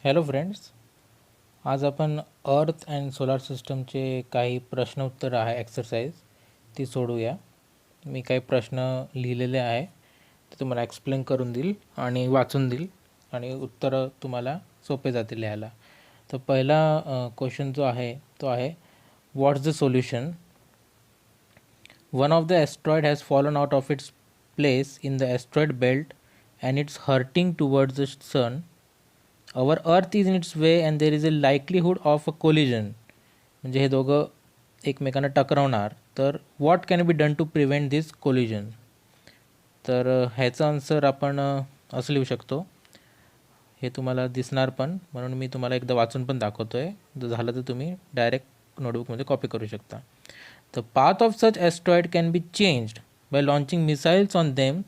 Hello friends, आज आपण अर्थ अँड सोलार सिस्टमचे काही प्रश्न उत्तर आहे एक्सरसाइज ती सोडूया. मी काही प्रश्न लिहिलेले आहे ते तुम्हाला एक्सप्लेन करून देईल आणि वाचून देईल आणि उत्तरं तुम्हाला सोपे जातील लिहायला. तर पहिला क्वेश्चन जो आहे तो आहे, what's the solution? One of the asteroid has fallen out of its place in the asteroid belt and it's hurting towards the sun. Our earth is in its way and there is a likelihood of a collision. म्हणजे हे दोघं एकमेकांना टकरावणार, तर what can be done to prevent this collision? तर ह्याचा answer आपण असं लिहू शकतो. हे तुम्हाला दिसणार पण, म्हणून मी तुम्हाला एकदा वाचून पण दाखवतो आहे. जर झालं तर तुम्ही डायरेक्ट नोटबुकमध्ये कॉपी करू शकता. The path of such asteroid can be changed by launching missiles on them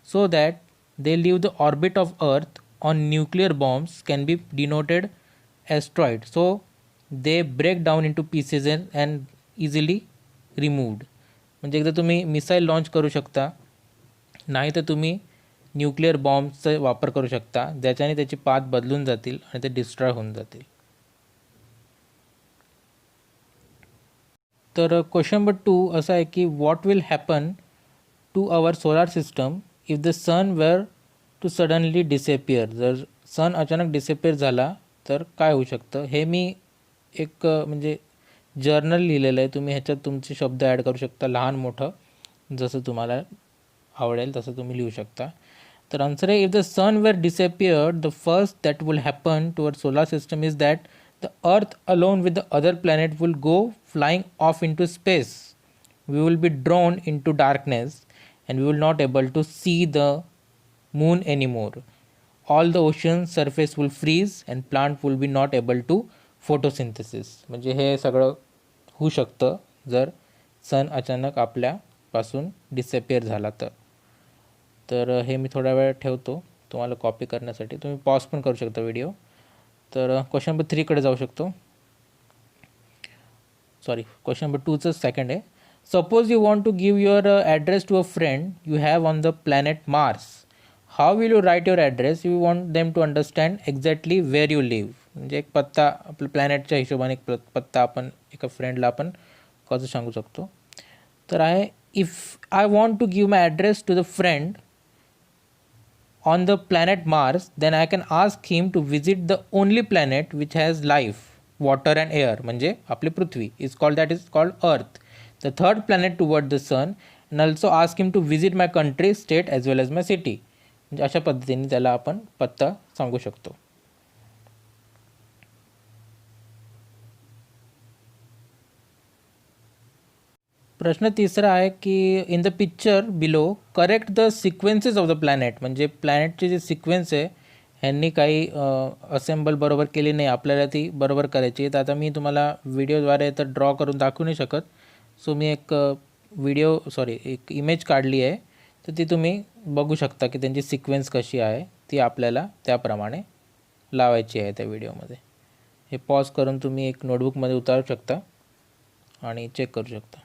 so that they leave the orbit of earth on nuclear bombs can be denoted asteroid, so they break down into pieces and easily removed. म्हणजे एकदा तुम्ही missile launch करू शकता, नाही तर तुम्ही nuclear बॉम्बचा वापर करू शकता, ज्याच्याने त्याची पाथ बदलून जातील आणि ते डिस्ट्रॉय होऊन जातील. तर क्वेश्चन नंबर 2 असा आहे की, what will happen to our solar system if the sun were to suddenly disappear? जर सन अचानक डिसेपियर झाला तर काय होऊ शकतं? हे मी एक म्हणजे जर्नल लिहिलेलं आहे. तुम्ही ह्याच्यात तुमचे शब्द ॲड करू शकता, लहान मोठं जसं तुम्हाला आवडेल तसं तुम्ही लिहू शकता. तर आन्सर आहे, if the sun were disappeared the first that will happen to our solar system is that the earth alone with the other planet will go flying off into space. We will be drawn into darkness and we will not able to see the moon anymore. All the ocean surface will freeze and plant will be not able to photosynthesis. म्हणजे हे सगळं होऊ शकतं जर sun अचानक आपल्यापासून disappear झाला तर हे मी थोडा वेळ ठेवतो तुम्हाला कॉपी करण्यासाठी. तुम्ही पॉज पण करू शकता व्हिडिओ. तर क्वेश्चन नंबर 3कडे जाऊ शकतो. क्वेश्चन नंबर 2चं सेकंड आहे. Suppose you want to give your address to a friend you have on the planet Mars. How will you write your address? You want them to understand exactly where you live. म्हणजे एक पत्ता, आपल्या प्लॅनेटच्या हिशोबाने एक पत्ता आपण एका फ्रेंडला आपण कसं सांगू शकतो. तर आहे, if I want to give my address to the friend on the planet Mars then I can ask him to visit the only planet which has life, water and air. म्हणजे आपली पृथ्वी that is called earth. The third planet toward the sun and also ask him to visit my country, state as well as my city. म्हणजे अशा पद्धतीने त्याला आपण पत्ता सांगू शकतो. प्रश्न तिसरा आहे की, in the picture below correct the sequences of the planet. म्हणजे प्लॅनेटचे जे सिक्वेन्स आहे ह्यांनी काही असेंबल बरोबर केली नाही, आपल्याला ती बरोबर करायची आहे. तर आता मी तुम्हाला व्हिडिओद्वारे तर ड्रॉ करून दाखवू नाही शकत. सो मी एक इमेज काढली आहे, तर ती तुम्ही बघू शकता की त्यांची सिक्वेन्स कशी आहे, ती आपल्याला त्याप्रमाणे लावायची आहे त्या व्हिडिओमध्ये. हे पॉज करून तुम्ही एक नोटबुकमध्ये उतारू शकता आणि चेक करू शकता.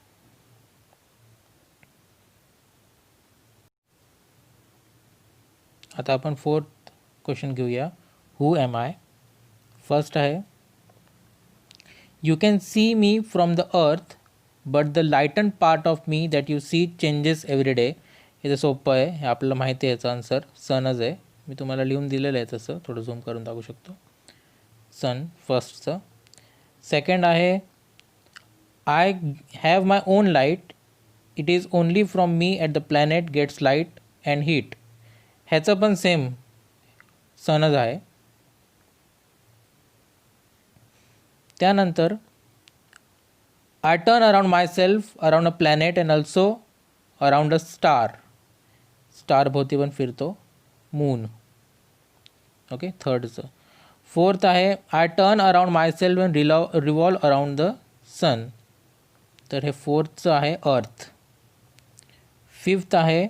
आता आपण 4th क्वेश्चन घेऊया. Who am I? फर्स्ट आहे, you can see me from the earth but the lighted part of me that you see changes every day. हे तर सोपं आहे, हे आपल्याला माहिती आहे. याचा आन्सर सनच आहे. मी तुम्हाला लिहून दिलेलं आहे तसं, थोडं झूम करून दाखवू शकतो. सन फर्स्टचं. सेकंड आहे, I have my own light, it is only from me at the planet gets light and heat. ह्याचं पण सेम सनच आहे. त्यानंतर, I turn around myself around a planet and also around a star. Star भोवती पण फिरतो, moon. Okay, थर्डचं. Fourth आहे, I turn around myself and revolve around the sun. तर हे फोर्थचं आहे अर्थ. फिफ्थ आहे,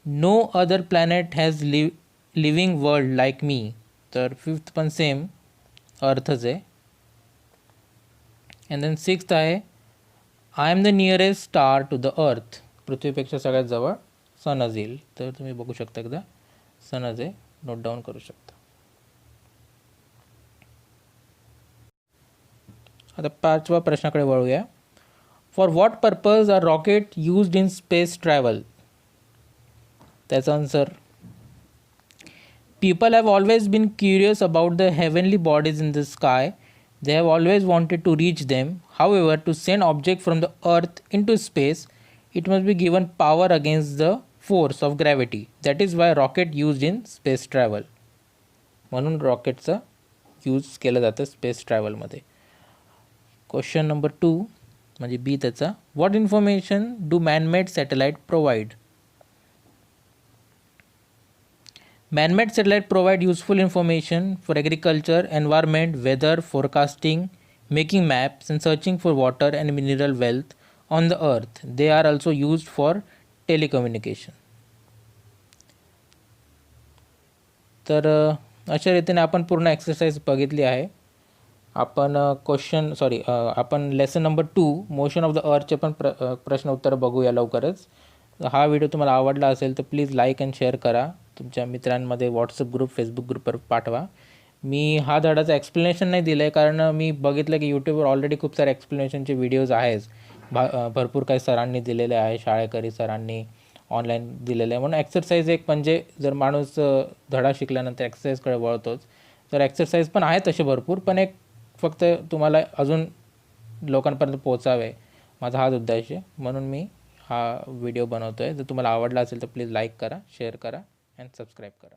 no other planet has living world like me. तर फिफ्थ पण सेम अर्थच आहे. अँड देन सिक्स्थ आहे, I am the nearest star to the earth. पृथ्वीपेक्षा सगळ्यात जवळ सनच येईल. तर तुम्ही बघू शकता एकदा सनच आहे, नोट डाऊन करू शकता. आता 5व्या प्रश्नाकडे वळूया. For what purpose are rockets used in space travel? त्याचा answer, people have always been curious about the heavenly bodies in the sky. They have always wanted to reach them. However, to send object from the earth into space, it must be given power against the force of gravity. That is why rocket used in space travel. म्हणून रॉकेटचा use केलं जातं space ट्रॅव्हलमध्ये. Question number 2 म्हणजे बी त्याचा, what information do man-made satellite provide? Man-made satellites provide useful information for agriculture, environment, weather, forecasting, making maps, and searching for water and mineral wealth on the earth. They are also used for telecommunication. तर अशा रीतीने आपण पूर्ण exercise बघितली आहे. आपण आपण lesson number 2 motion of the अर्थचे पण प्रश्न उत्तर बघूया लवकरच. हा व्हिडिओ तुम्हाला आवडला असेल तर प्लीज लाईक अँड शेअर करा. तुमच्या मित्रांमध्ये व्हॉट्सअप ग्रुप, फेसबुक ग्रुपवर पाठवा. मी हा धडाचं एक्सप्लेनेशन नाही दिलं आहे कारण मी बघितलं की यूट्यूबवर ऑलरेडी खूप सारे एक्सप्लेनेशनचे व्हिडिओज आहेच. भरपूर काही सरांनी दिलेले आहे, शाळेकरी सरांनी ऑनलाईन दिलेलं आहे. म्हणून एक्सरसाइज एक म्हणजे जर माणूस धडा शिकल्यानंतर एक्सरसाइजकडे वळतोच, तर एक्सरसाइज पण आहेत तसे भरपूर, पण एक फक्त तुम्हाला अजून लोकांपर्यंत पोहोचावे माझा हाच उद्देश आहे. म्हणून मी हा व्हिडिओ बनवतो आहे. जर तुम्हाला आवडला असेल तर प्लीज लाईक करा, शेअर करा अँड सबस्क्राईब करा.